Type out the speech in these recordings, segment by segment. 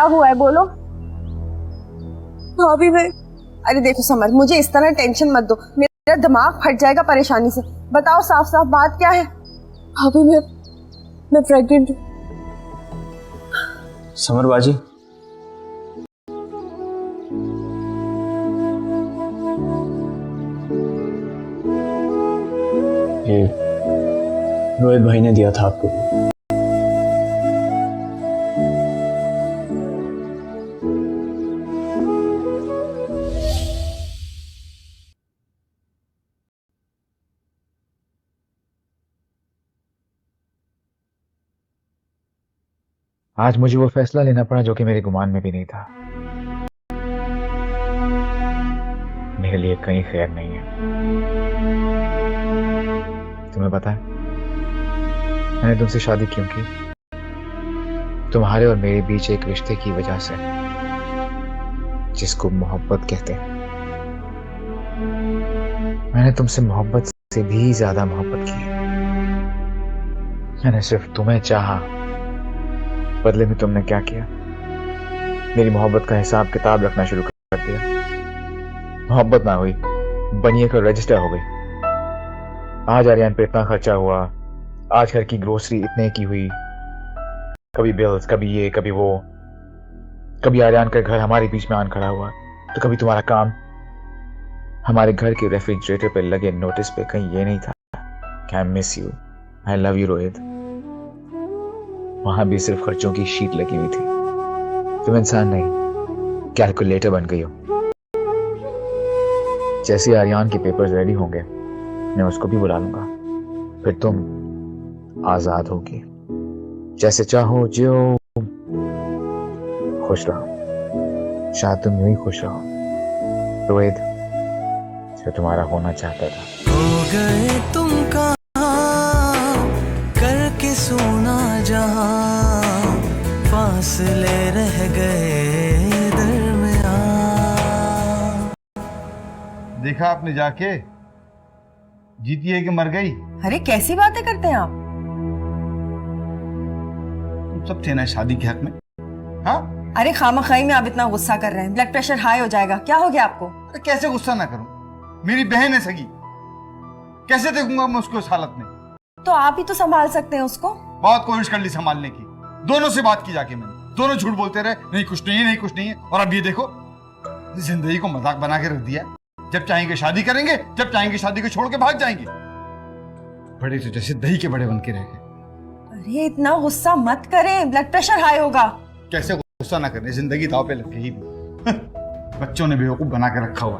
हुआ है बोलो। भाभी मैं, अरे देखो समर, मुझे इस तरह टेंशन मत दो, मेरा दिमाग फट जाएगा परेशानी से। बताओ साफ साफ बात क्या है। भाभी मैं प्रेग्नेंट हूँ। समर बाजी, ये रोहित भाई ने दिया था आपको। आज मुझे वो फैसला लेना पड़ा जो कि मेरे गुमान में भी नहीं था। मेरे लिए कहीं खैर नहीं है। तुम्हें पता है मैंने तुमसे शादी क्यों की? तुम्हारे और मेरे बीच एक रिश्ते की वजह से, जिसको मोहब्बत कहते हैं। मैंने तुमसे मोहब्बत से भी ज्यादा मोहब्बत की। मैंने सिर्फ तुम्हें चाहा, बदले में तुमने क्या किया? मेरी मोहब्बत का हिसाब किताब रखना शुरू कर दिया। मोहब्बत ना हुई, बनिए का रजिस्टर हो गई। आज आर्यन पे इतना खर्चा हुआ, आज घर की ग्रोसरी इतने की हुई, कभी बिल्स, कभी ये कभी वो, कभी आर्यन का घर हमारे बीच में आन खड़ा हुआ, तो कभी तुम्हारा काम। हमारे घर के रेफ्रिजरेटर पे लगे नोटिस पे कहीं ये नहीं था कि I miss you, I love you Rohit. वहां भी सिर्फ खर्चों की शीट लगी हुई थी। तुम इंसान नहीं, कैलकुलेटर बन गई हो। जैसे आर्यन के पेपर्स रेडी होंगे मैं उसको भी बुला लूंगा, फिर तुम आजाद होगी। जैसे चाहो जियो, खुश रहो। शायद तुम यूं ही खुश रहो रोहित, जो तुम्हारा होना चाहता था। हो गए तुम कहाँ करके सोना जहाँ, फासले रह गए दरमियां। देखा आपने जाके, जीती है कि मर गई? अरे कैसी बातें करते हैं आप? तुम सब थे ना शादी के हक में? हाँ? अरे खामखाई में आप इतना गुस्सा कर रहे हैं, ब्लड प्रेशर हाई हो जाएगा। क्या हो गया आपको? अरे कैसे गुस्सा ना करूं? मेरी बहन है सगी, कैसे देखूंगा मैं उसको इस हालत में? तो आप ही तो संभाल सकते हैं उसको। बहुत कोशिश कर ली संभालने की, दोनों से बात की जाके मैंने, दोनों झूठ बोलते रहे, नहीं कुछ नहीं है, नहीं कुछ नहीं है। और अब ये देखो, जिंदगी को मजाक बना के रख दिया। जब चाहेंगे शादी करेंगे, जब चाहेंगे शादी को छोड़ के भाग जाएंगे। बड़े तो जैसे दही के बड़े बन के रह गए। अरे इतना गुस्सा मत करें, ब्लड प्रेशर हाई होगा। कैसे गुस्सा ना करने, जिंदगी दांव पे लग गई। बच्चों ने बेवकूफ बना के रखा हुआ।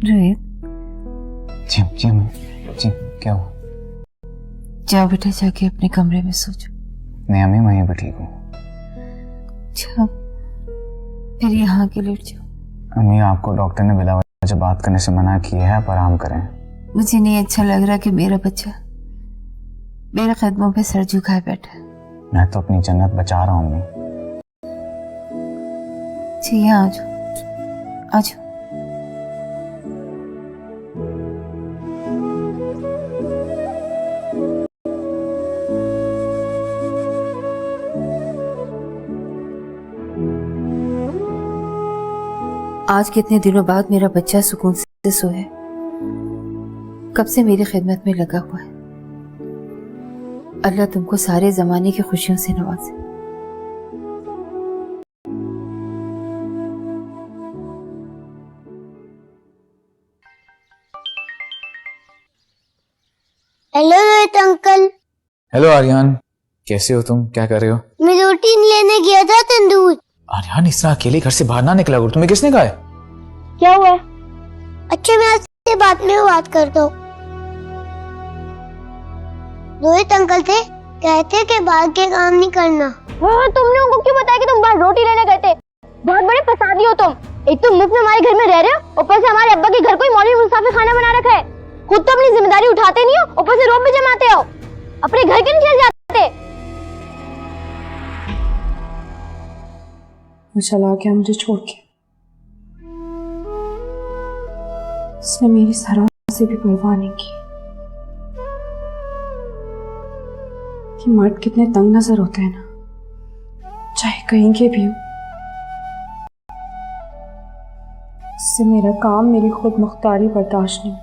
रोहित, जी जी अम्मी, जी क्या हुआ? जाओ बेटा, जाके अपने कमरे में सो जाओ। नहीं अम्मी, मैं यहाँ पे ठीक हूँ। अच्छा, फिर यहाँ के लेट जाओ। अम्मी, आपको डॉक्टर ने बिला वजह बात करने से मना किया है, आप आराम करें। मुझे नहीं अच्छा लग रहा कि मेरा बच्चा मेरे कदमों पे सर झुकाए बैठा है। मैं तो अपनी जन्नत बचा रहा हूँ अम्मी। जी यहाँ आ जाओ, आ जाओ। आज कितने दिनों बाद मेरा बच्चा सुकून से सोया, कब से मेरी खिदमत में लगा हुआ है। अल्लाह तुमको सारे जमाने की खुशियों से नवाजे। Hello Rohit uncle. Hello Aryan, कैसे हो तुम? क्या कर रहे हो? मैं रोटी लेने गया था तंदूर। आर्यन, इस तरह अकेले घर से बाहर ना निकला करो। तुम्हें किसने कहा है? क्या हुआ? अच्छा मैं आपसे बाद में बात करता हूँ। रोहित अंकल थे, कहते कि बाहर के काम नहीं करना। हाँ, तुमने उनको क्यों बताया कि तुम बाहर रोटी लेने गए थे? बहुत बड़े फसादी हो तुम। एक तो मुफ्त में हमारे घर में रह रहे हो, ऊपर से हमारे अब्बा के घर कोई मौलवी मुसाफिर खाना बना रखा है। खुद तो अपनी जिम्मेदारी उठाते नहीं हो, ऊपर से रोब भी जमाते हो। अपने घर क्यों नहीं चले जाते? वो चला गया मुझे छोड़ के। उसने मेरी सराह से भी परवाह नहीं की कि मर्द कितने तंग नजर होते हैं ना, चाहे कहीं के भी हो। इससे मेरा काम, मेरी खुद मुख्तारी बर्दाश्त नहीं।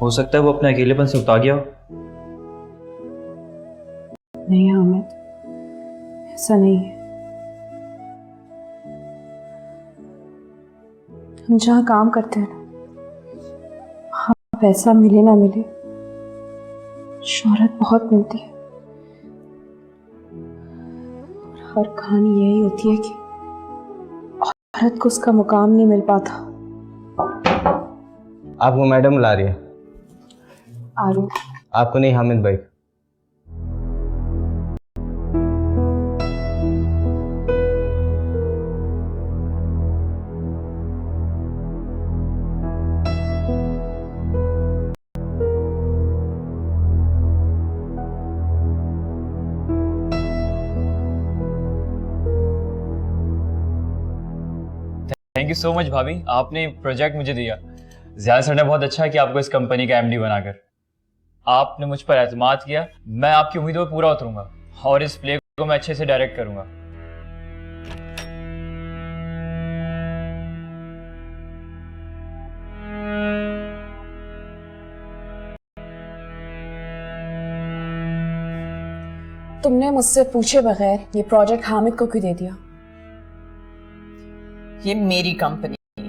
हो सकता है वो अपने अकेलेपन से उता गया हो। नहीं हामिद, ऐसा नहीं है। हम जहाँ काम करते हैं ना, वहाँ पैसा मिले ना मिले, शोहरत बहुत मिलती है। और हर कहानी यही होती है कि औरत को उसका मुकाम नहीं मिल पाता। आपको मैडम बुला रही है। आरू, आपको नहीं, हामिद भाई। थैंक यू सो मच भाभी, आपने प्रोजेक्ट मुझे दिया। ज़िया सर ने बहुत अच्छा है कि आपको इस कंपनी का एमडी बनाकर। आपने मुझ पर एतमाद किया, मैं आपकी उम्मीदों पर पूरा उतरूंगा और इस प्ले को मैं अच्छे से डायरेक्ट करूंगा। तुमने मुझसे पूछे बगैर ये प्रोजेक्ट हामिद को क्यों दे दिया? ये मेरी कंपनी है।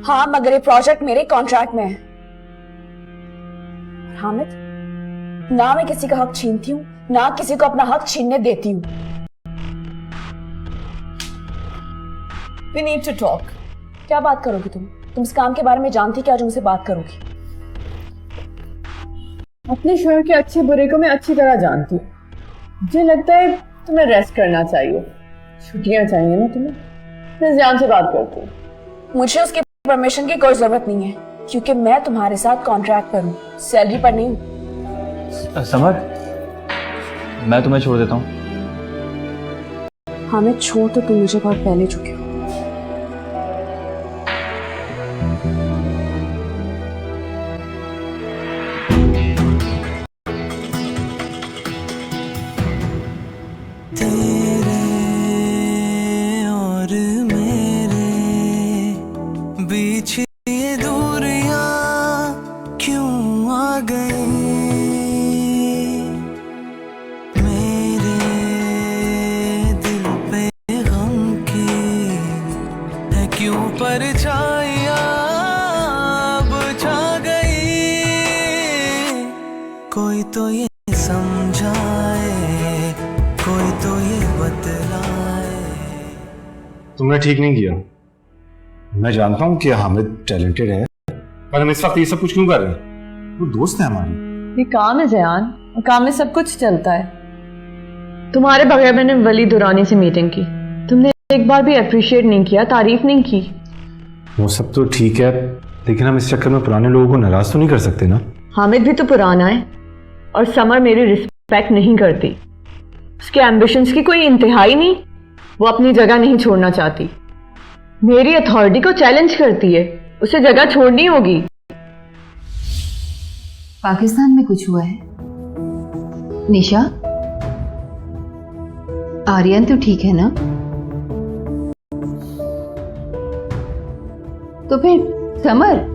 हाँ, मगर ये प्रोजेक्ट मेरे कॉन्ट्रैक्ट में है। हामिद, ना मैं किसी का हक छीनती हूँ, ना किसी को अपना हक छीनने देती हूँ। We need to talk. क्या बात करोगी तुम? तुम इस काम के बारे में जानती क्या जो मुझसे बात करोगी? अपने शोहर के अच्छे बुरे को मैं अच्छी तरह जानती हूँ। मुझे लगता है तुम्हें रेस्ट करना चाहिए, छुट्टियां चाहिए ना तुम्हें। मैं ज़ियान से बात करती हूँ। मुझे उसकी परमिशन की कोई जरूरत नहीं है, क्योंकि मैं तुम्हारे साथ कॉन्ट्रैक्ट पर हूँ, सैलरी पर नहीं हूँ। समर, मैं तुम्हें छोड़ देता हूँ। हामिद, छोड़ तो तुम मुझे बहुत पहले चुके हो। बीच ये दूरियां क्यों आ गई, मेरे दिल पे गम की है क्यों परछाइयां अब छा गई। कोई तो ये समझाए, कोई तो ये बतलाए। तुमने ठीक नहीं किया। मैं जानता हूँ कि हामिद टैलेंटेड है, पर हम इस वक्त ये सब कुछ क्यों कर रहे हैं? वो दोस्त है हमारी। ये काम है ज़ियान, और काम में सब कुछ चलता है। तुम्हारे बगैर मैंने वली दुरानी से मीटिंग की, तुमने एक बार भी अप्रिशिएट नहीं किया, तारीफ नहीं की। वो सब तो ठीक है, लेकिन हम इस चक्कर में पुराने लोगों को नाराज तो नहीं कर सकते ना। हामिद भी तो पुराना है, और समर मेरी रिस्पेक्ट नहीं करती। उसके एम्बिशंस की कोई इंतहाई नहीं, वो अपनी जगह नहीं छोड़ना चाहती, मेरी अथॉरिटी को चैलेंज करती है। उसे जगह छोड़नी होगी। पाकिस्तान में कुछ हुआ है? निशा, आर्यन तो ठीक है ना? तो फिर समर?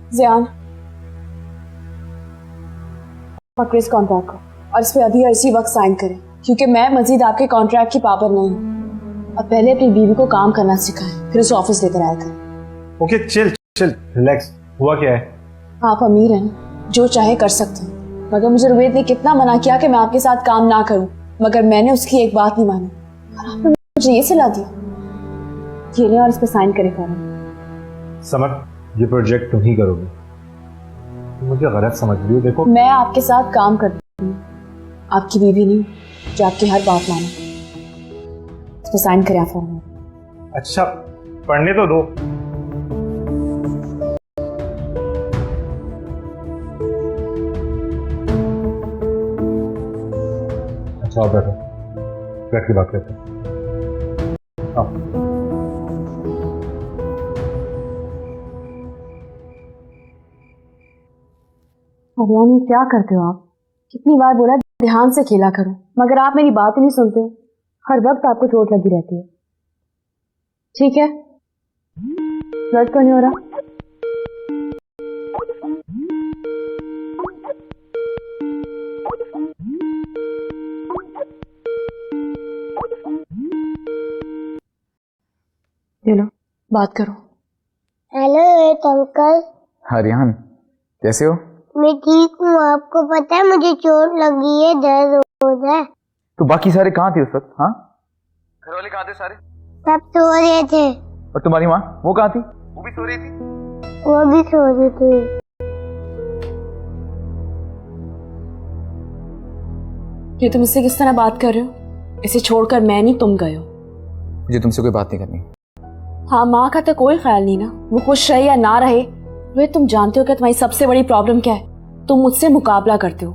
ज़ियान, पकड़े इस कॉन्ट्रैक्ट को और इस पे अभी और इसी वक्त साइन करें, क्योंकि मैं मजीद आपके कॉन्ट्रैक्ट की पावर नहीं हूँ। अब पहले अपनी बीवी को काम करना सिखाएं, फिर उसे ऑफिस लेकर आया करें। Okay, chill chill, relax. हुआ क्या है? आप अमीर हैं, जो चाहे कर सकते हैं, मगर मुझे रुबैद ने कितना मना किया कि मैं आपके साथ काम ना करूं, मगर मैंने उसकी एक बात नहीं मानी। और आपने मुझे ये सलाह दी। ये लें और इस पे साइन करें फौरन। समर, ये प्रोजेक्ट तुम ही करोगे। तुम मुझे गलत समझ रही हो। देखो, मैं आपके साथ काम करती हूँ, आपकी बीवी नहीं जो आपकी हर बात माने। इस पे साइन करें आप फौरन। अच्छा पढ़ने तो दो। अच्छा आप बैठो, बैठ के बात करते हैं। आओ। हरियाणी क्या करते हो आप? कितनी बार बोला ध्यान से खेला करो, मगर आप मेरी बात ही नहीं सुनते हो। हर वक्त आपको चोट लगी रहती है। ठीक है, दर्द तो नहीं हो रहा? ये लो, बात करो। हेलो एक अंकल। हाँ रिहान, कैसे हो? मैं ठीक हूँ, आपको पता है मुझे चोट लगी है, दर्द हो रहा है। तो बाकी सारे कहाँ थे उस वक्त? हाँ, घर वाले कहाँ थे सारे? सब सो रहे थे। और तुम्हारी माँ, वो कहाँ थी? वो भी सो रही थी। वो भी सो रही थी। ये तुम इससे किस तरह बात कर रहे हो? इसे छोड़कर मैं नहीं, तुम गए हो। मुझे तुमसे कोई बात नहीं करनी। हाँ, माँ का तो कोई ख्याल नहीं ना, वो खुश रहे या ना रहे। वे तुम जानते हो कि तुम्हारी सबसे बड़ी प्रॉब्लम क्या है? तुम मुझसे मुकाबला करते हो।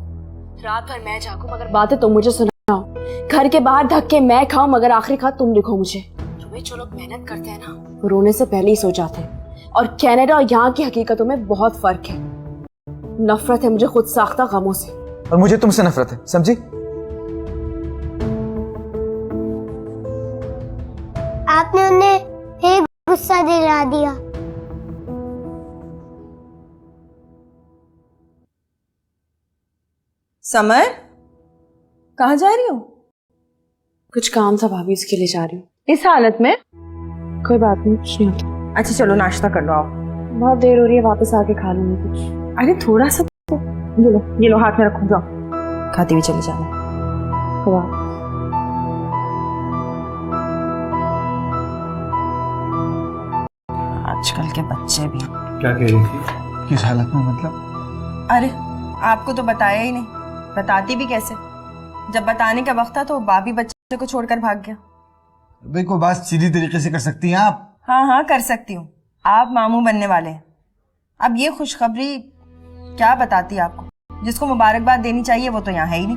रात भर मैं जागूं मगर बातें तुम मुझे सुनाओ, घर के बाहर धक्के मैं खाऊं मगर आखिरी खत तुम लिखो मुझे। तुम्हें जो लोग मेहनत करते हैं ना, वो रोने से पहले ही सो जाते हैं। और कनाडा और यहाँ की हकीकतों में बहुत फर्क है। नफरत है मुझे खुद साख्ता गमों से। और मुझे तुमसे नफरत है, समझी? आपने उन्हें फिर गुस्सा दिला दिया। समर, कहाँ जा रही हो? कुछ काम था भाभी, इसके लिए जा रही हूँ। इस हालत में? कोई बात नहीं, कुछ नहीं होता। अच्छा चलो नाश्ता कर लो आओ। बहुत देर हो रही है, वापस आके खा लूंगी कुछ। अरे थोड़ा सा तो ये लो हाथ में रखो, जाओ खाती हुई चली जाना। वाह, आजकल के बच्चे भी। क्या कह रही थी? किस हालत में मतलब? अरे आपको तो बताया ही नहीं, बताती भी कैसे? जब बताने का वक्त था तो बाबी बच्चे को छोड़कर भाग गया। भाई कोई बात सीधी तरीके से कर सकती हैं आप? हाँ हाँ कर सकती हूँ, आप मामू बनने वाले हैं। अब ये खुशखबरी क्या बताती आपको? जिसको मुबारकबाद देनी चाहिए वो तो यहाँ है ही नहीं।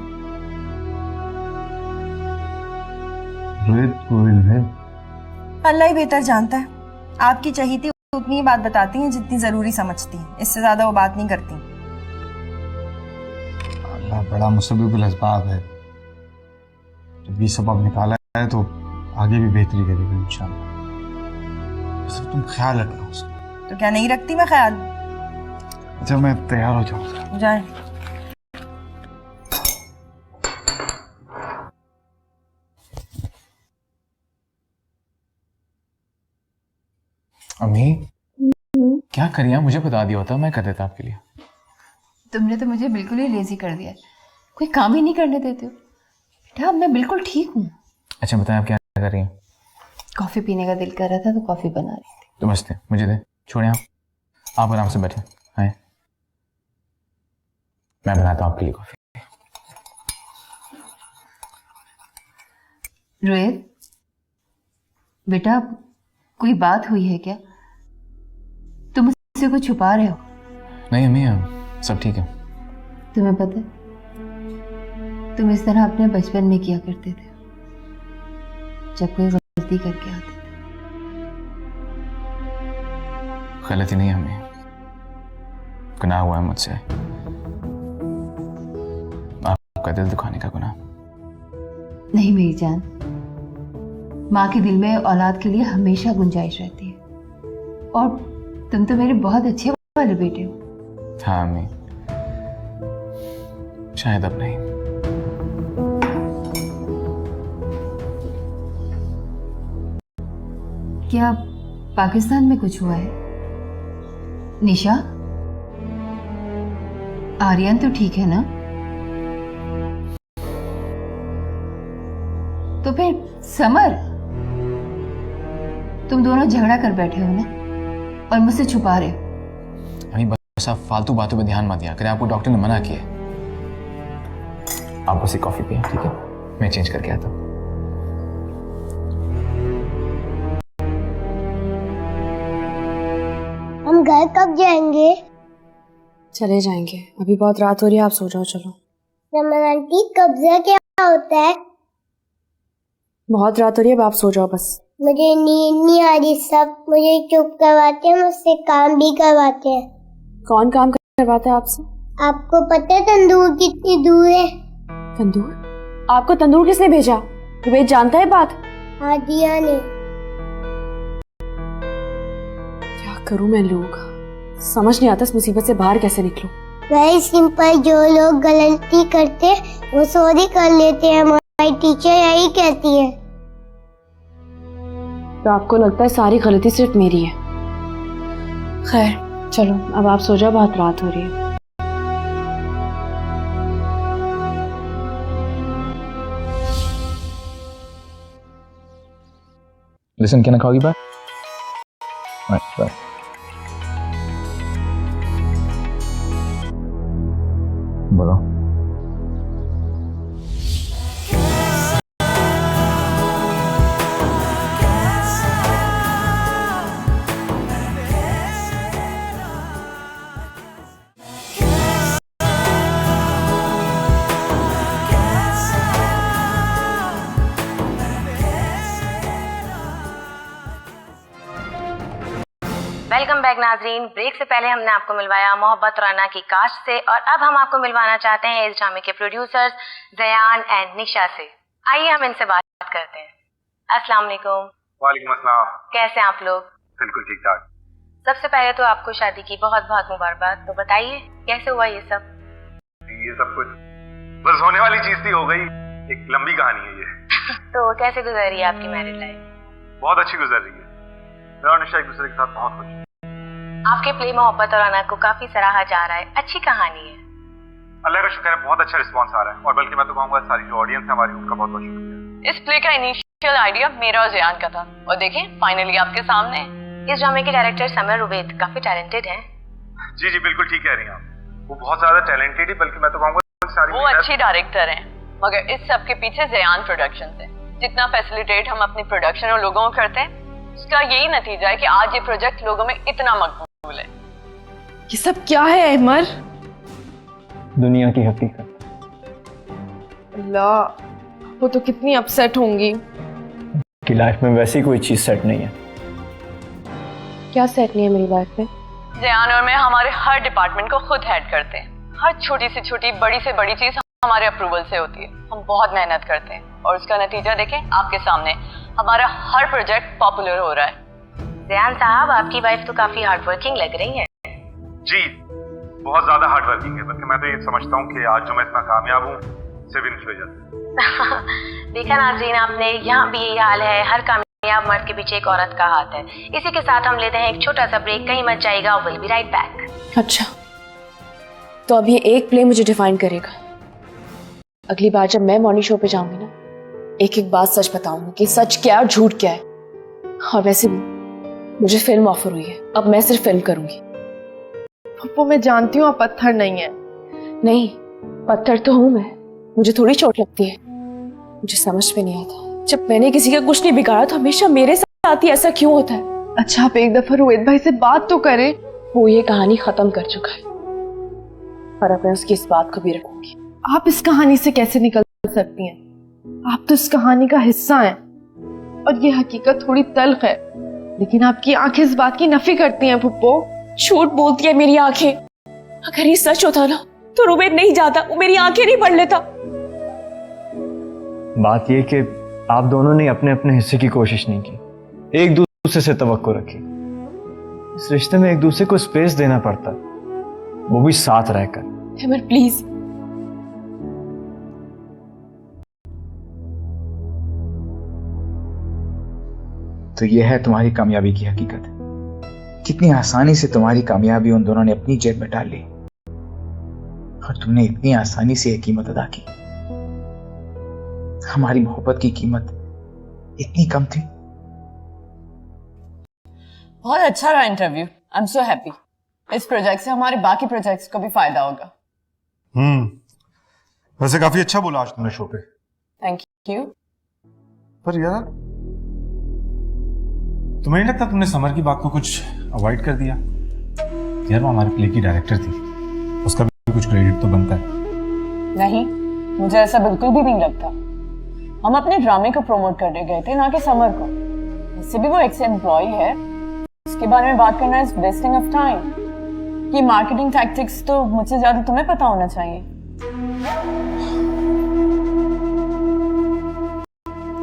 अल्लाह ही बेहतर जानता है। आपकी चहीती उतनी ही बात बताती हैं जितनी जरूरी समझती हैं, इससे ज्यादा वो बात नहीं करती। अल्लाह बड़ा मुसब्बिबुल असबाब है। जब ये सबब निकाला है तो आगे भी बेहतरी करेगा इंशाल्लाह। सिर्फ तुम ख्याल रखना उसका। तो क्या नहीं रखती मैं ख्याल? अच्छा मैं तैयार हो जाऊँ। जाए। अम्मी क्या करिए, मुझे बता दिया होता, मैं कर देता आपके लिए। तुमने तो मुझे बिल्कुल ही लेजी कर दिया, कोई काम ही नहीं करने देते हो। बेटा अब मैं बिल्कुल ठीक हूँ। अच्छा बताएं आप क्या कर रही हैं? कॉफी पीने का दिल कर रहा था तो कॉफी बना रही थी। तो मस्ते, मुझे दे, छोड़े आप आराम से बैठे। आए, मैं बनाता हूँ आपके लिए कॉफी। रोहित बेटा कोई बात हुई है क्या? तुम मुझसे कुछ छुपा रहे हो? नहीं अम्मी, सब ठीक है। तुम्हें पता है तुम इस तरह अपने बचपन में किया करते थे जब कोई गलती करके आते थे। गलती नहीं अम्मी, गुनाह हुआ है मुझसे, आपका दिल दुखाने का गुनाह। नहीं मेरी जान, माँ के दिल में औलाद के लिए हमेशा गुंजाइश रहती है और तुम तो मेरे बहुत अच्छे वाले बेटे हो। हाँ अम्मी, शायद अब नहीं। क्या पाकिस्तान में कुछ हुआ है? निशा, आर्यन तो ठीक है ना? तो फिर समर, तुम दोनों झगड़ा कर बैठे हो ना और मुझसे छुपा रहे हो। अभी बस आप फालतू बातों पे ध्यान मत दिया करें, आपको डॉक्टर ने मना किया है। आप बस एक कॉफी पिए, ठीक है? मैं चेंज करके आता हूँ। हम घर कब जाएंगे? चले जाएंगे, अभी बहुत रात हो रही है, आप सो जाओ। चलो। समर आंटी, कब्जा क्या होता है? बहुत रात हो रही है, अब आप सो जाओ बस। मुझे नींद नहीं आ रही, सब मुझे चुप करवाते हैं, मुझसे काम भी करवाते हैं। कौन काम करवाता है आपसे? आपको पता है तंदूर कितनी दूर है? तंदूर? आपको तंदूर किसने भेजा? रुबेद जानता है बात? हाँ, दिया ने। क्या करूं मैं, लोग समझ नहीं आता इस मुसीबत से बाहर कैसे निकलूं। वेरी सिंपल, जो लोग गलती करते वो सॉरी कर लेते हैं, हमारी टीचर यही कहती है। तो आपको लगता है सारी गलती सिर्फ मेरी है? खैर चलो, अब आप सो जाओ, बहुत रात हो रही है। Listen, can I call you back? Right, bye. बोलो। वेलकम बैक नाजरीन। ब्रेक से पहले हमने आपको मिलवाया मोहब्बत राना की कास्ट से, और अब हम आपको मिलवाना चाहते हैं इस ड्रामे के प्रोड्यूसर्स जयान एंड निशा से। आइए हम इनसे बात करते हैं। अस्सलाम वालेकुम। वालेकुम अस्सलाम। कैसे हैं आप लोग? बिल्कुल ठीक ठाक। सबसे पहले तो आपको शादी की बहुत बहुत मुबारकबाद। तो बताइए कैसे हुआ ये सब? ये सब कुछ बस होने वाली चीज थी, हो गई। एक लंबी कहानी है ये। तो कैसे गुजर रही है आपकी मैरिड लाइफ? बहुत अच्छी गुजर रही है। मैं और निशा एक दूसरे के साथ बहुत खुश हैं। आपके प्ले मोहब्बत और राना को काफी सराहा जा रहा है, अच्छी कहानी है। अल्लाह का शुक्र है, बहुत अच्छा रिस्पांस आ रहा है, और बल्कि मैं तो कहूँगा सारी जो ऑडियंस है हमारी, उनका बहुत बहुत शुक्रिया। इस प्ले का इनिशियल आइडिया मेरा और जयान का था, और देखिए फाइनली आपके सामने। इस ड्रामे के डायरेक्टर समर रुबेद काफी टैलेंटेड हैं। जी जी बिल्कुल ठीक कह रही हैं आप। वो बहुत ज्यादा टैलेंटेड है, बल्कि मैं तो कहूँगा सारी वो अच्छी डायरेक्टर हैं, मगर इस सब के पीछे जयान प्रोडक्शन है। जितना फैसिलिटेट हम अपनी प्रोडक्शन और लोगों को करते हैं, उसका यही नतीजा है कि आज ये प्रोजेक्ट लोगों में इतना मकबूल है। ये सब क्या है अहमर? दुनिया की हकीकत। अल्लाह, वो तो कितनी अपसेट होंगी कि लाइफ में वैसी कोई चीज सेट नहीं है। क्या सेट नहीं है मेरी लाइफ में? जयान और मैं हमारे हर डिपार्टमेंट को खुद हेड करते हैं। हर छोटी से छोटी, बड़ी से बड़ी चीज हमारे अप्रूवल से होती है। हम बहुत मेहनत करते हैं, और उसका नतीजा देखें आपके सामने। हमारा हर प्रोजेक्ट पॉपुलर हो रहा है। जयान साहब, आपकी वाइफ तो काफी हार्डवर्किंग लग रही है। जी बहुत ज्यादा हार्ड वर्किंग है, बल्कि मैं तो ये समझता हूँ कि आज जो मैं इतना कामयाब हूँ सिर्फ इनकी वजह से। देखा नाज़रीन आपने, यहाँ भी यही हाल है। हर कामयाब मर्द के पीछे एक औरत का हाथ है। इसी के साथ हम लेते हैं एक छोटा सा ब्रेक। कहीं मत जाइएगा, विल बी राइट बैक। अच्छा, तो अब ये एक प्ले मुझे डिफाइन करेगा। अगली बार जब मैं मॉर्निंग शो पे जाऊंगी ना, एक एक बात सच बताऊंगी कि सच क्या और झूठ क्या है। और वैसे भी मुझे फिल्म ऑफर हुई है, अब मैं सिर्फ फिल्म करूंगी। पप्पू, मैं जानती हूँ आप पत्थर नहीं है। नहीं, पत्थर तो हूं मैं, मुझे थोड़ी चोट लगती है। मुझे समझ में नहीं आता, जब मैंने किसी का कुछ नहीं बिगाड़ा तो हमेशा मेरे साथ ही ऐसा क्यों होता है? अच्छा, आप एक दफा रुबेद भाई से बात तो करें। वो ये कहानी खत्म कर चुका है, और अब मैं उसकी इस बात को भी रखूंगी। आप इस कहानी से कैसे निकल सकती हैं? आप तो इस कहानी का हिस्सा हैं, और ये हकीकत थोड़ी तल्ख है, लेकिन आपकी आंखें इस बात की नफी करती हैं। पुप्पो, झूठ बोलती है मेरी आंखें। अगर ये सच होता ना तो रुबेद नहीं जाता, वो मेरी आंखें नहीं पढ़ लेता। बात ये कि आप दोनों ने अपने अपने हिस्से की कोशिश नहीं की, एक दूसरे से तवक्को रखी। इस रिश्ते में एक दूसरे को स्पेस देना पड़ता, वो भी साथ रहकर। अमर प्लीज, तो यह है तुम्हारी कामयाबी की हकीकत। कितनी आसानी से तुम्हारी कामयाबी उन दोनों ने अपनी जेब में डाल ली, और तुमने इतनी आसानी से एक कीमत अदा की। हमारी मोहब्बत की कीमत इतनी कम थी। बहुत अच्छा रहा interview. I am so happy. इस प्रोजेक्ट से हमारे बाकी प्रोजेक्ट्स को भी फायदा होगा। वैसे काफी अच्छा बोला आज तुमने शो पे। Thank you. पर यार तुम्हें नहीं लगता तुमने समर की बात को कुछ अवॉइड कर दिया? यार वो हमारे प्ले की डायरेक्टर थी, उसका भी कुछ क्रेडिट तो बनता है। नहीं, मुझे ऐसा बिल्कुल भी नहीं लगता। हम अपने ड्रामे को प्रमोट करने गए थे, ना कि समर को। वैसे भी वो एक्स एम्प्लॉय है, उसके बारे में बात करना इज वेस्टिंग ऑफ टाइम। ये मार्केटिंग टैक्टिक्स तो मुझसे ज्यादा तुम्हें पता होना चाहिए।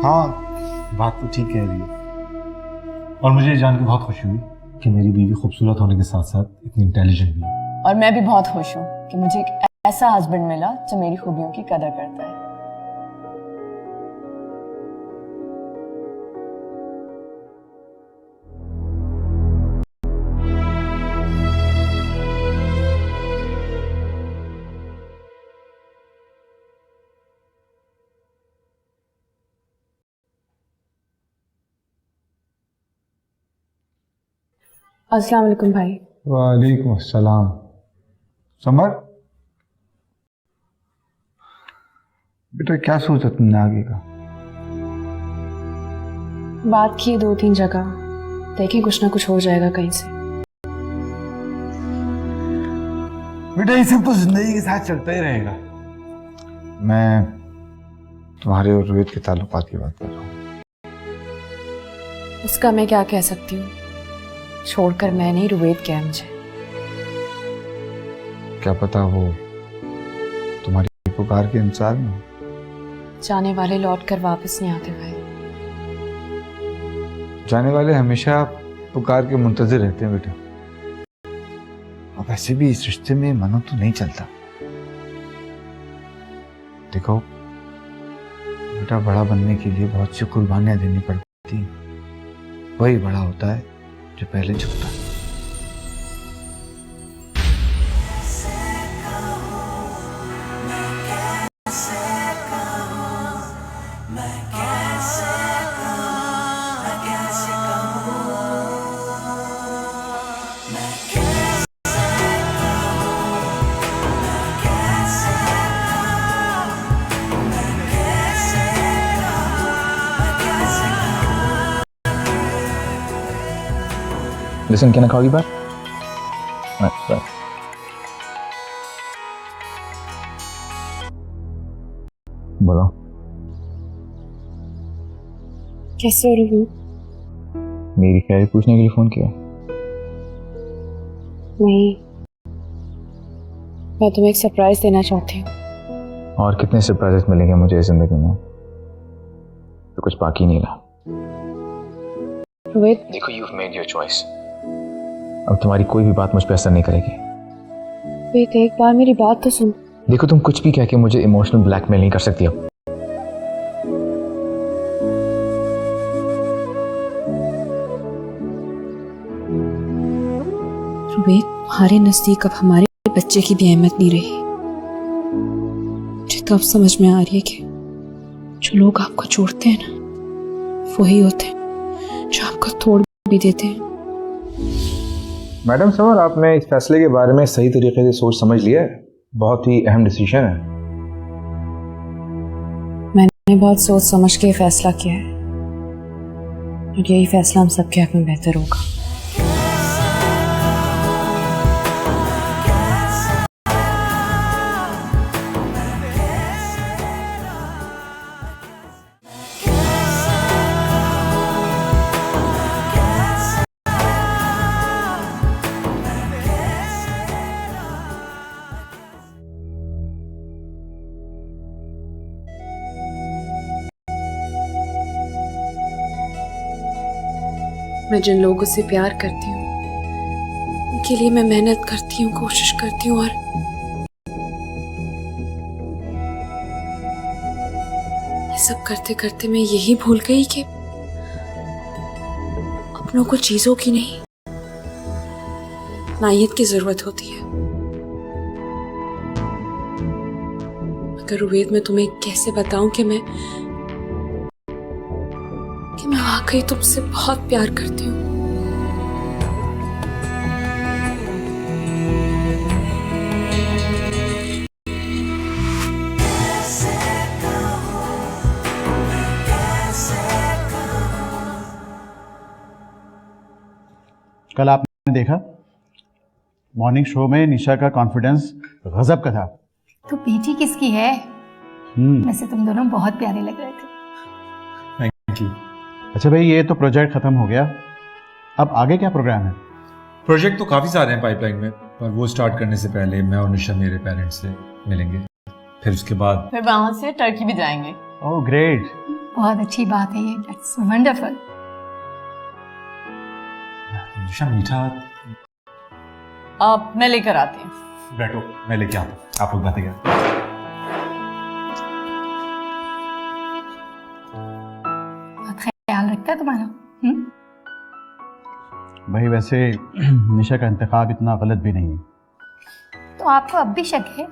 हाँ, बात तो ठीक कह रही है। और मुझे ये जान के बहुत खुशी हुई कि मेरी बीवी खूबसूरत होने के साथ साथ इतनी इंटेलिजेंट भी है। और मैं भी बहुत खुश हूँ कि मुझे एक ऐसा हस्बैंड मिला जो मेरी खूबियों की कदर करता है। अस्सलाम वालेकुम भाई। वालेकुम अस्सलाम। समर, बेटा क्या सोचा तुमने आगे का? बात की 2-3 जगह, देखें कुछ ना कुछ हो जाएगा कहीं से। बेटा ये सब तो जिंदगी के साथ चलता ही रहेगा। मैं तुम्हारे और रोहित के ताल्लुकात की बात कर रहा हूँ। उसका मैं क्या कह सकती हूँ, छोड़कर मैं नहीं, रोहित क्या है मुझे। क्या पता वो तुम्हारी पुकार के इंतजार में हो। जाने वाले लौट कर वापस नहीं आते भाई। जाने वाले हमेशा पुकार के मुंतजिर रहते हैं बेटा। अब ऐसे भी इस रिश्ते में मनो तो नहीं चलता। देखो बेटा, बड़ा बनने के लिए बहुत सी कुर्बानियां देनी पड़ती हैं। वही बड़ा होता है जो पहले झुकता है। Listen, can I call you back? Right, bye. बोलो। कैसे हो रही हूँ? मेरी खैर पूछने के लिए फोन किया? नहीं, मैं तुम्हें एक सरप्राइज देना चाहती हूँ। और कितने सरप्राइजेस मिलेंगे मुझे इस जिंदगी में, तो कुछ बाकी नहीं रहा। रोहित, देखो, you've made your choice. अब तुम्हारी कोई भी बात मुझ पर असर नहीं करेगी। रोहित एक बार मेरी बात तो सुन। देखो, तुम कुछ भी कह के मुझे इमोशनल ब्लैकमेल नहीं कर सकती अब। रोहित, हमारे नजदीक अब हमारे बच्चे की भी अहमियत नहीं रही। मुझे तो अब समझ में आ रही है कि जो लोग आपको छोड़ते हैं ना, वही होते हैं जो आपको तोड़ भी देते हैं। मैडम समर, आपने इस फैसले के बारे में सही तरीके से सोच समझ लिया है। बहुत ही अहम डिसीजन है। मैंने बहुत सोच समझ के फैसला किया है, और यही फैसला हम सबके हक में बेहतर होगा। मैं जिन लोगों से प्यार करती हूँ उनके लिए मैं मेहनत करती हूँ, कोशिश करती हूँ, और ये सब करते करते मैं यही भूल गई कि अपनों को चीजों की नहीं, नायत की जरूरत होती है। मगर रोहित, मैं तुम्हें कैसे बताऊं कि मैं वाकई तुमसे बहुत प्यार करती हूँ। कल आपने देखा मॉर्निंग शो में निशा का कॉन्फिडेंस गजब का था। तो बेटी किसकी है? वैसे तुम दोनों बहुत प्यारे लग रहे थे। Thank you. अच्छा भाई, ये तो प्रोजेक्ट खत्म हो गया, अब आगे क्या प्रोग्राम है? प्रोजेक्ट तो काफी सारे हैं पाइपलाइन में, पर वो स्टार्ट करने से पहले मैं और निशा मेरे पेरेंट्स से मिलेंगे, फिर उसके बाद फिर वहां से टर्की भी जाएंगे। Oh great. बहुत अच्छी बात है ये, दैट्स वंडरफुल। निशा मीठा अब मैं लेकर आती हूँ। बैठो, मैं लेके आता हूँ, आप लोग बातें करें। बहुत ख्याल रखता है तुम्हारा। भाई वैसे निशा का इंतखाब इतना गलत भी नहीं है। तो आपको अब भी शक है?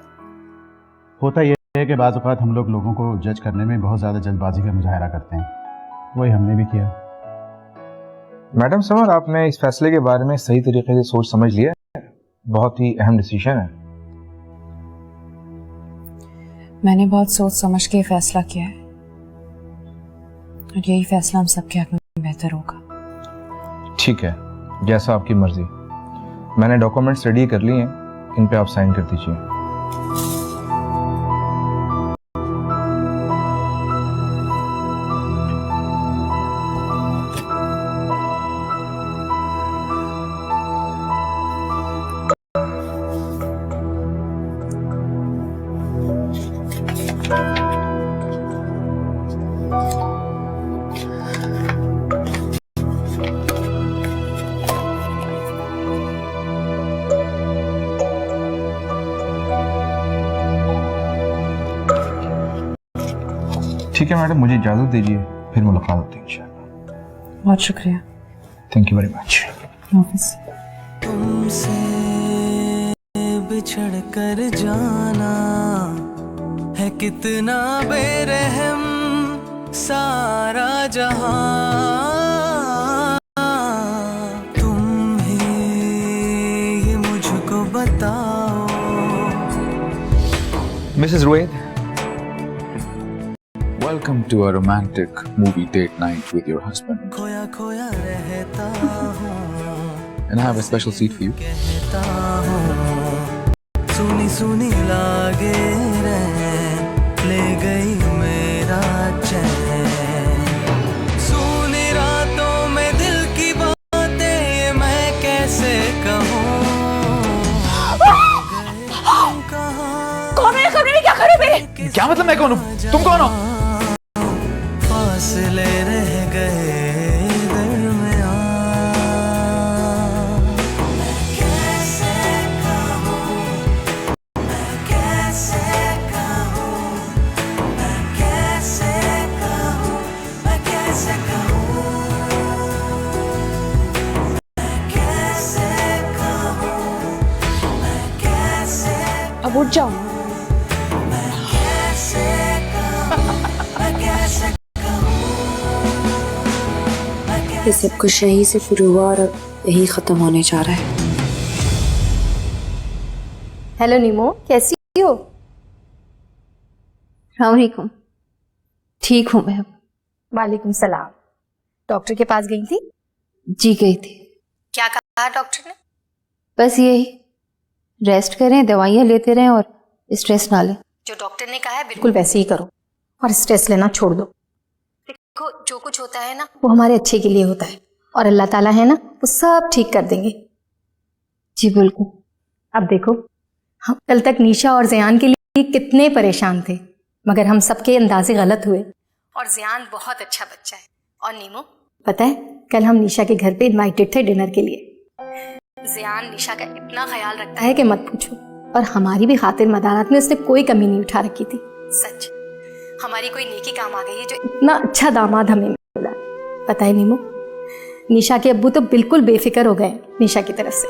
होता यह है कि बाज़ औक़ात हम लोग लोगों को जज करने में बहुत ज़्यादा जल्दबाजी का मुजाहरा करते हैं, वही हमने भी किया। मैडम समर, आपने इस फैसले के बारे में सही तरीके से सोच समझ लिया है? बहुत ही अहम डिसीजन है। मैंने बहुत सोच समझ के फैसला किया है और यही फैसला हम सबके हक में बेहतर होगा। ठीक है, जैसा आपकी मर्जी। मैंने डॉक्यूमेंट्स रेडी कर लिए हैं, इन पे आप साइन कर दीजिए। ठीक है मैडम, मुझे इजाजत दीजिए, फिर मुलाकात होती है इंशाल्लाह। बहुत शुक्रिया। Thank you very much. Office. तुमसे बिछड़ कर जाना है कितना बेरहम सारा जहां, तुम ही ये मुझको बताओ। Mrs. Rued, welcome to a romantic movie date night with your husband. खोया खोया रहता हूँ, And I have a special seat for you. कहता हूँ, सुनी सुनी लागे रे, ले गई मेरा चैन। सुनी रातों में दिल की बातें मैं कैसे कहूँ। कौन है? कमरे में क्या करे मेरे? क्या मतलब मैं कौन हूँ? तुम कौन हो? फासले रह गए दरमियां। मैं कैसे कहूँ, मैं कैसे कहूँ, मैं कैसे कहूँ, मैं कैसे कहूँ, मैं कैसे कहूँ, मैं कैसे अब उठ जाओ। ये सब कुछ यहीं से शुरू हुआ और अब यही खत्म होने जा रहा है। हेलो नीमो, कैसी हो? अस्सलामुअलैकुम। ठीक हूँ मैं। वालेकुम सलाम। डॉक्टर के पास गई थी? जी गई थी। क्या कहा डॉक्टर ने? बस यही, रेस्ट करें, दवाइयाँ लेते रहें और स्ट्रेस ना लें। जो डॉक्टर ने कहा है बिल्कुल वैसे ही करो और स्ट्रेस लेना छोड़ दो। देखो, जो कुछ होता है ना वो हमारे अच्छे के लिए होता है और अल्लाह ताला है ना, वो सब ठीक कर देंगे। जी बिल्कुल। अब देखो, हम कल तक निशा और ज़यान के लिए कितने परेशान थे, मगर हम सबके अंदाजे गलत हुए और ज़यान बहुत अच्छा बच्चा है। और नीमो, पता है कल हम निशा के घर पे इनवाइटेड थे डिनर के लिए। ज़यान निशा का इतना ख्याल रखता है कि मत पूछो, और हमारी भी खातिर मदारात में उसने कोई कमी नहीं उठा रखी थी। सच हमारी कोई नेकी काम आ गई है जो इतना अच्छा दामाद हमें मिला। पता है नीमो, निशा के अब्बू तो बिल्कुल बेफिक्र हो गए निशा की तरफ से।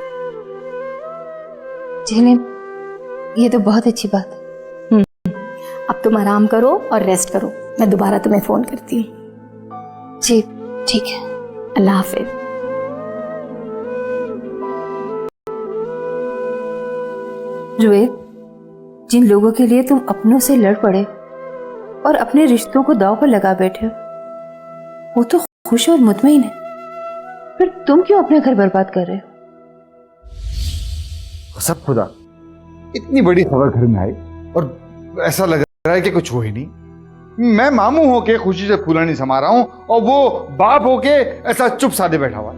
चलें, ये तो बहुत अच्छी बात है। अब तुम आराम करो और रेस्ट करो, मैं दोबारा तुम्हें फोन करती हूँ। जी ठीक है, अल्लाह हाफिज। रोहित, जिन लोगों के लिए तुम अपनों से लड़ पड़े और अपने रिश्तों को दांव पर लगा बैठे हो, वो तो खुश और मुतमईन है, फिर तुम क्यों अपना घर बर्बाद कर रहे हो? सब खुदा, इतनी बड़ी खबर घर में आई और ऐसा लग रहा है कि कुछ हो ही नहीं। मैं मामू होके खुशी से फूलनी समा रहा हूं और वो बाप होके ऐसा चुप साधे बैठा हुआ।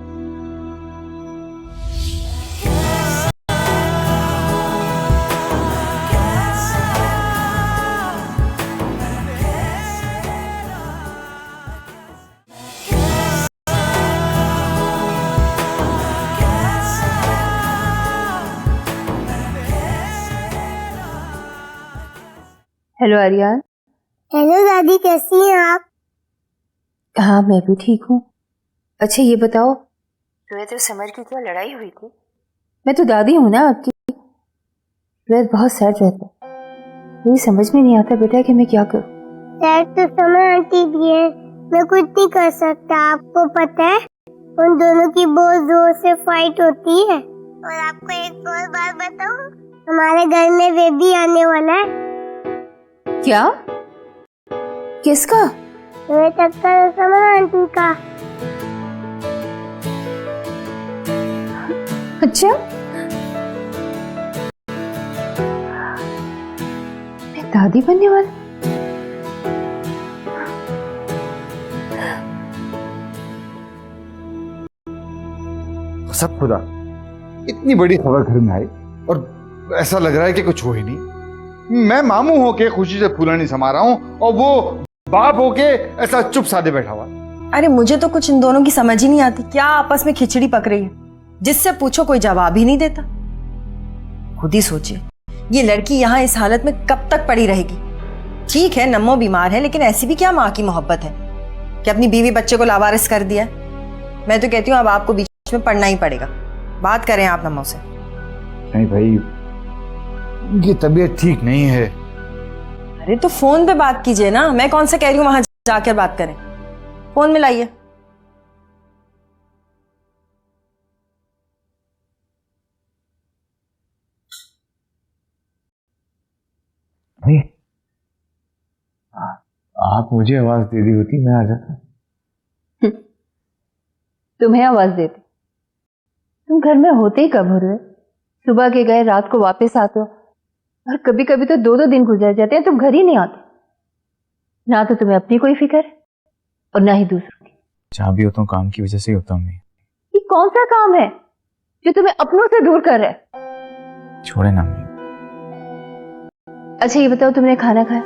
हेलो आर्यन। हेलो दादी, कैसी हैं आप? हाँ, मैं भी ठीक हूँ। अच्छा ये बताओ, रोहित और समर की क्या लड़ाई हुई थी? मैं तो दादी हूँ ना आपकी। रोहित बहुत सैड रहता है, मुझे समझ में नहीं आता बेटा कि मैं क्या करूँ। सैड तो समर आंटी भी है, मैं कुछ नहीं कर सकता। आपको पता है उन दोनों की बहुत जोर से फाइट होती है। और आपको एक और बात बताऊं, हमारे घर में बेबी आने वाला है। क्या? किसका? रोहित अक्का और समर आंटी का। अच्छा, मैं दादी बनने वाली? सब खुदा, इतनी बड़ी खबर घर में आई और ऐसा लग रहा है कि कुछ हो ही नहीं। मैं मामू होके खुशी से फूलनी समा रहा हूं और वो बाप होके ऐसा चुप साधे बैठा हुआ। अरे मुझे तो कुछ इन दोनों की समझ ही नहीं आती, क्या आपस में खिचड़ी पक रही है। जिससे पूछो कोई जवाब ही नहीं देता। खुद ही सोचिए, ये लड़की यहाँ इस हालत में कब तक पड़ी रहेगी। ठीक है नम्मो बीमार है, लेकिन ऐसी भी क्या माँ की मोहब्बत है कि अपनी बीवी बच्चे को लावारिस कर दिया। मैं तो कहती हूँ अब आपको बीच में पढ़ना ही पड़ेगा। बात करें आप नम्मो से। नहीं भाई, उनकी तबीयत ठीक नहीं है। अरे तो फोन पे बात कीजिए ना, मैं कौन सा कह रही हूँ वहां जाकर बात करें। फोन मिलाइए। आप मुझे आवाज दे दी होती, मैं आ जाता। तुम्हें आवाज देती? तुम घर में होते ही कब हो रहे? सुबह के गए रात को वापस आते हो, और कभी कभी तो 2-2 दिन गुजर जाते हैं, तुम घर ही नहीं आते। ना तो तुम्हें अपनी कोई फिक्र है और ना ही दूसरों की। जहाँ भी होता हूँ काम की वजह से ही होता हूँ। ये कौन सा काम है जो तुम्हें अपनों से दूर कर रहा है? छोड़े ना अम्मी। अच्छा ये बताओ, तुमने खाना खाया?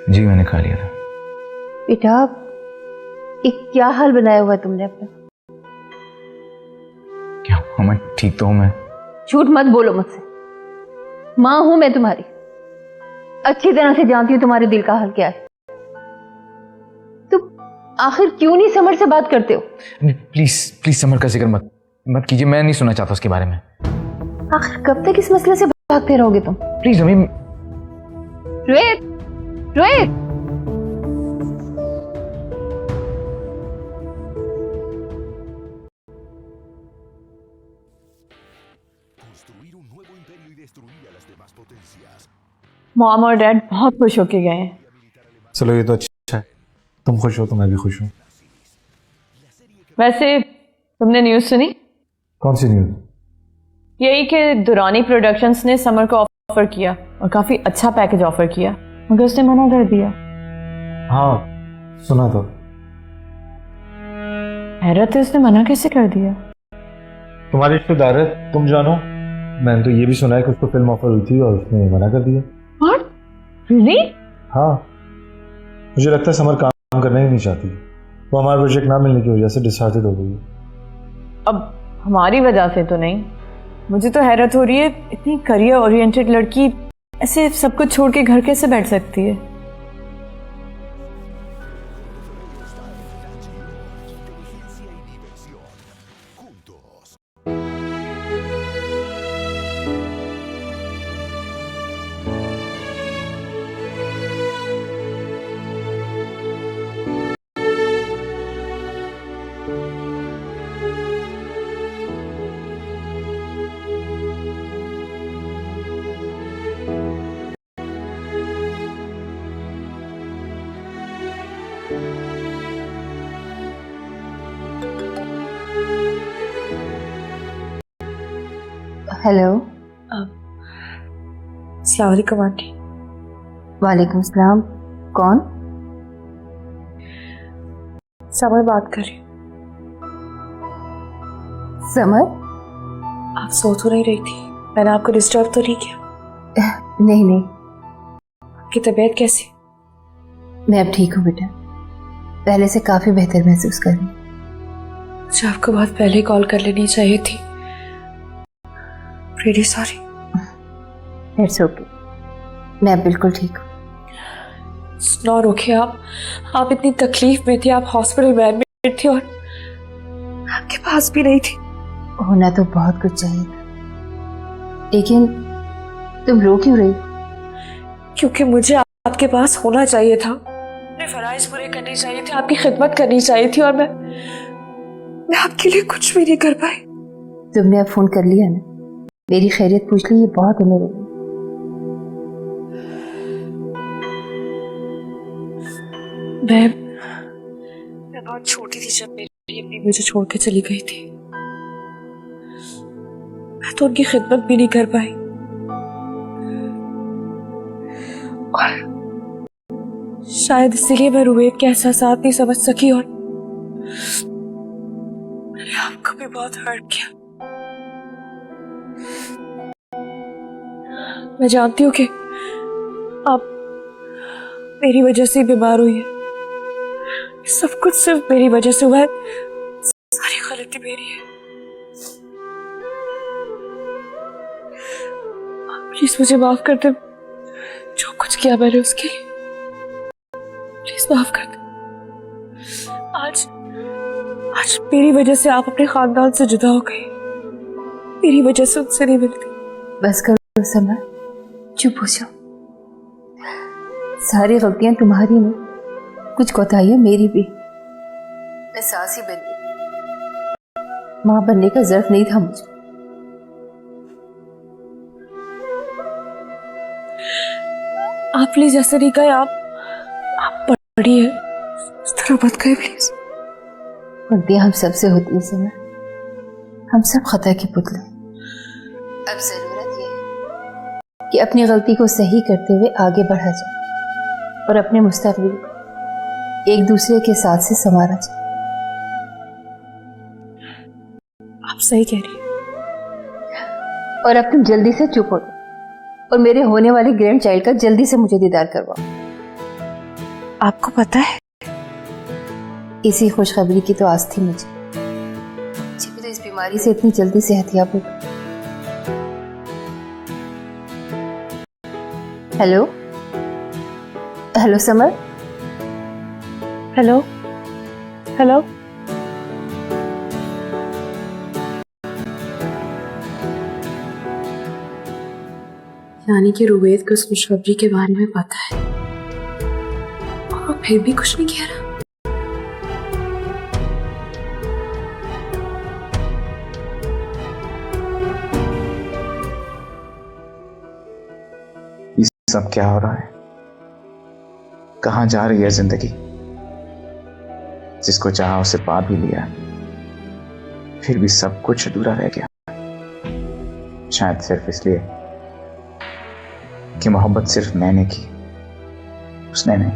जी मैंने खा लिया था। बेटा एक क्या हाल बनाया हुआ है तुमने अपना? क्या मैं ठीक तो हूँ? मैं झूठ मत बोलो मुझसे। माँ हूं मैं तुम्हारी, अच्छी तरह से जानती हूँ तुम्हारे दिल का हाल क्या है। तुम आखिर क्यों नहीं समर से बात करते हो? प्लीज प्लीज समर का जिक्र मत कीजिए, मैं नहीं सुनना चाहता उसके बारे में। आखिर कब तक इस मसले से भागते रहोगे तुम? प्लीज अम्मी। रोहित, रोहित, मॉम और डैड बहुत खुश होके गए हैं। चलो ये तो अच्छा है, तुम खुश हो तो मैं भी खुश हूँ। वैसे तुमने न्यूज़ सुनी? कौन सी न्यूज़? यही कि दुरानी प्रोडक्शंस ने समर को ऑफर किया और काफी अच्छा पैकेज ऑफर किया, मगर उसने मना कर दिया। हाँ सुना तो। हैरत है, उसने मना कैसे कर दिया? तुम्हारे रिश्तेदार है, तुम जानो। मैंने तो ये भी सुना है कि उसको फिल्म ऑफर हुई थी और उसने मना कर दिया। What? Really? हाँ, मुझे लगता है समर काम करना ही नहीं चाहती। वो हमारा प्रोजेक्ट ना मिलने की वजह से डिसहार्टेड हो गई है। अब हमारी वजह से तो नहीं। मुझे तो हैरत हो रही है, इतनी करियर ओरिएंटेड लड़की ऐसे सब कुछ छोड़ के घर कैसे बैठ सकती है? हेलो। अस्सलाम वालेकुम आंटी। वालेकुम सलाम। कौन? समर बात कर रही हूँ। समर? आप सो तो नहीं रही थी? मैंने आपको डिस्टर्ब तो नहीं किया? नहीं नहीं, आपकी तबीयत कैसी? मैं अब ठीक हूँ बेटा, पहले से काफी बेहतर महसूस कर रही हूँ। मुझे आपको बहुत पहले कॉल कर लेनी चाहिए थी। Really sorry. इट्स ओके, मैं बिल्कुल ठीक हूँ। सुनो रोके, आप इतनी तकलीफ में थी, आप हॉस्पिटल बेड में थी और आपके पास भी नहीं थी। होना तो बहुत कुछ चाहिए था, लेकिन तुम रो क्यों रही? क्योंकि मुझे आपके पास होना चाहिए था, अपने फराइज पूरे करने चाहिए थे, आपकी खिदमत करनी चाहिए थी, और मैं आपके लिए कुछ भी नहीं कर पाई। तुमने अब फोन कर लिया ना, मेरी खैरियत पूछ ली, ये बहुत है मेरे लिए। मैं बहुत छोटी थी जब मेरी अम्मी मुझे छोड़ के चली गई थी। मैं तो उनकी खिदमत भी नहीं कर पाई, और शायद इसीलिए मैं रुवेद के एहसासात नहीं समझ सकी, और मैंने आपको भी बहुत हर्ट किया। मैं जानती हूँ कि आप मेरी वजह से बीमार हुई है, सब कुछ सिर्फ मेरी वजह से हुआ है, सारी गलती मेरी है। प्लीज मुझे माफ कर दे, जो कुछ किया मैंने उसके लिए, प्लीज माफ कर दे। आज मेरी वजह से आप अपने खानदान से जुदा हो गई, मेरी वजह से उनसे नहीं मिलती। बस करो समर, चुप हो जाओ। सारी गलतियां तुम्हारी नहीं, कुछ कोताहियां मेरी भी। मैं सास ही बन गई, मां बनने का ज़र्फ नहीं था मुझे। आप प्लीज ऐसे नहीं कहे, आप बड़ी है, इस तरह मत कहे प्लीज। गलतियां हम सबसे होती है समर, हम सब खता के पुतले। अब जरूरत यह है कि अपनी गलती को सही करते हुए आगे बढ़ा जाए और अपने मुस्तकबिल को एक दूसरे के साथ से संवारा जाए। आप सही कह रही हैं। और अब तुम जल्दी से चुप हो और मेरे होने वाले ग्रैंड चाइल्ड का जल्दी से मुझे दीदार करवाओ। आपको पता है, इसी खुशखबरी की तो आस थी मुझे, भी तो इस बीमारी से इतनी जल्दी सेहतयाब हो। Hello hello summer. Hello hello. यानी कि रुवेद को इस खुशखबरी के बारे में पता है और वो फिर भी कुछ नहीं कह रहा। ये सब क्या हो रहा है? कहां जा रही है जिंदगी? जिसको चाहा उसे पा भी लिया, फिर भी सब कुछ अधूरा रह गया। शायद सिर्फ इसलिए कि मोहब्बत सिर्फ मैंने की, उसने नहीं।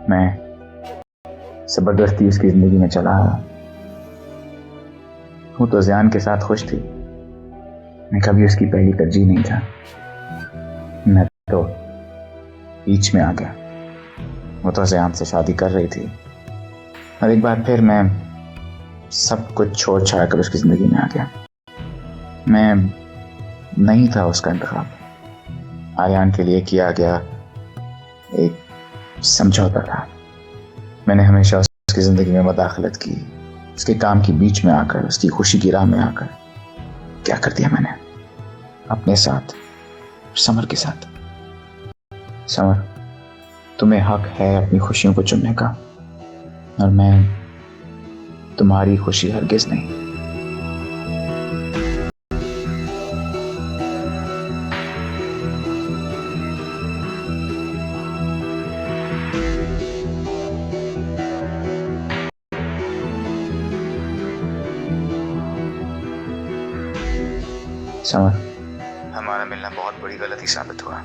मैं जबरदस्ती उसकी जिंदगी में चला आया। वो तो ज़यान के साथ खुश थी, मैं कभी उसकी पहली तरजीह नहीं था। मैं तो बीच में आ गया। वो तो ज़यान से शादी कर रही थी और एक बार फिर मैं सब कुछ छोड़ छाड़ कर उसकी जिंदगी में आ गया। मैं नहीं था उसका इंतखाब, आर्यन के लिए किया गया एक समझौता था। मैंने हमेशा उसकी जिंदगी में मदाखलत की, उसके काम के बीच में आकर, उसकी खुशी की राह में आकर। क्या कर दिया मैंने अपने साथ, समर के साथ। समर, तुम्हें हक है अपनी खुशियों को चुनने का, और मैं तुम्हारी खुशी हरगिज नहीं। समर, हमारा मिलना बहुत बड़ी गलती साबित हुआ।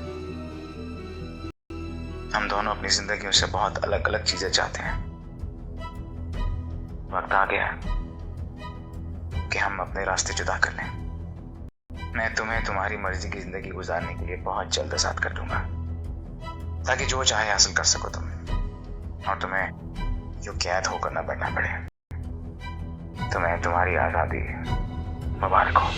हम दोनों अपनी जिंदगियों से बहुत अलग अलग चीजें चाहते हैं। वक्त आ गया है कि हम अपने रास्ते जुदा कर लें। मैं तुम्हें तुम्हारी मर्जी की जिंदगी गुजारने के लिए बहुत जल्द आजाद कर दूंगा, ताकि जो चाहे हासिल कर सको तुम, और तुम्हें यूं कैद होकर न बैठना पड़े। तुम्हें तुम्हारी आजादी मुबारक हो।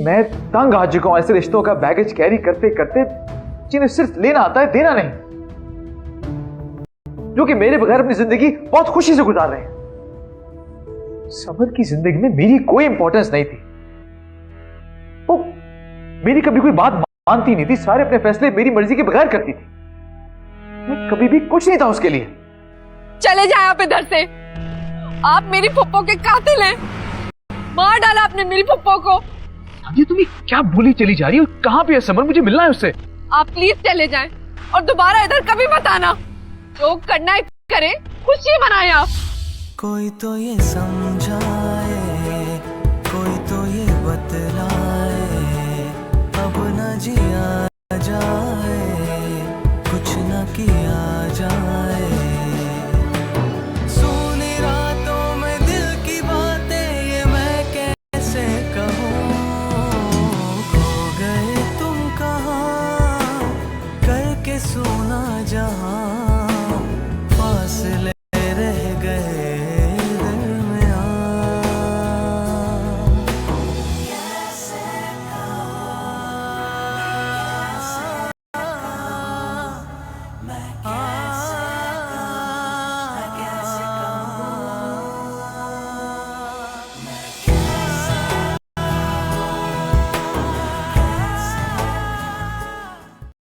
मैं तंग आ चुका हूं ऐसे रिश्तों का बैगेज कैरी करते करते, जिन्हें सिर्फ लेना आता है, देना नहीं, जो कि मेरे बगैर अपनी जिंदगी बहुत खुशी से गुजार रहे हैं। समर की जिंदगी में मेरी कोई इंपॉर्टेंस नहीं थी। वो मेरी कभी कोई बात मानती नहीं थी, सारे अपने फैसले मेरी मर्जी के बगैर करती थी। मैं कभी भी कुछ नहीं था उसके लिए। चले जाए आप इधर से। आप मेरी फुप्पो के कातिल हैं। मार डाला आपने मेरी फुप्पो को। ये तुम्हें क्या बोली चली जा रही हो? कहां पे है समर? मुझे मिलना है उससे। आप प्लीज चले जाएं और दोबारा इधर कभी मत आना। जो करना है करे, खुशी मनाएं आप। कोई तो ये समझाए, कोई तो ये बतलाए, अब न जिया जाए, कुछ न किया जाए। सोनी रातों में दिल की बातें ये मैं कैसे कहूँ, खो गए तुम कहाँ, करके सोना जहाँ।